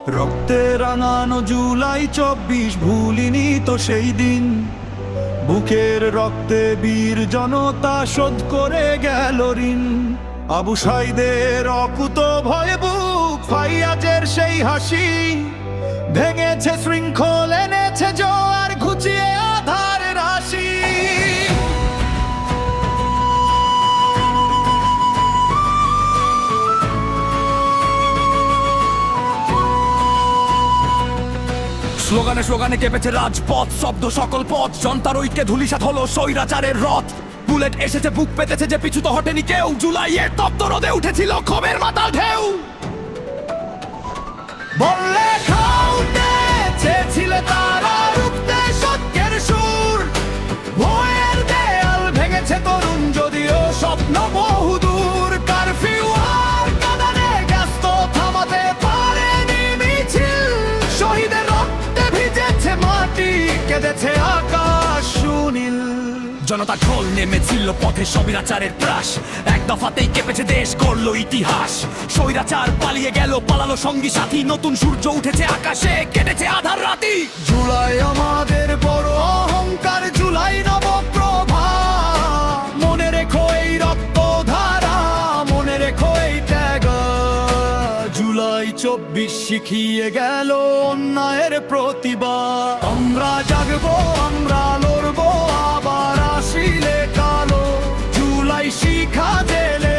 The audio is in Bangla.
রক্তে রাঙানো জুলাই 24 ভুলিনি তো সেই দিন। বুকের রক্তে বীর জনতা শোধ করে গেল ঋণ। আবু সাইদের অকুত ভয়ে বুক, ফাইয়াজের সেই হাসি ভেঙেছে শৃঙ্খল, এনেছে জোয়ার, ঘুচিয়ে আধার রাশি। স্লোগানে স্লোগানে কেঁপেছে রাজপথ, শব্দ সকল পথ, জনতার ঐক্যে ধূলিসাৎ হলো স্বৈরাচারের রথ। বুলেট এসেছে, বুক পেতেছে যে, পিছু তো হটেনি কেউ। জুলাইয়ের তপ্ত রোদে উঠেছিল ক্ষোভের মাতাল ঢেউ। বললে খাউতে চেয়েছিলে তারা রুখতে সত্যের সুর। ভয়ের দেয়াল ভেঙেছে তরুণ, যদিও স্বপ্ন বহুদূর। কারফিউ আর কাঁদানে ব্যস্ত, থামাতে পারেনি মিছিল। শহীদের রক্তে ভিজেছে মাটি, কেঁদেছে আকাশ সুনীল। জনতা ঢোল নেমেছিল পথে, স্বৈরাচারের ত্রাস এক দফাতেই কেঁপেছে দেশ, করলো ইতিহাস। স্বৈরাচার পালিয়ে গেল, পালালো সঙ্গী সাথী। নতুন সূর্য উঠেছে আকাশে, কেটেছে আধার রাতি। জুলাই আমাদের বড় অহংকার, জুলাই নবপ্রভা। মনে রেখো এই রক্ত ধারা, মনে রেখো এই ত্যাগ। জুলাই 24 শিখিয়ে গেল অন্যায়ের প্রতিবাদ। আমরা জাগবো, আমরা লড়বো, আবার আসিলে কালো। জুলাই শিখা জেলে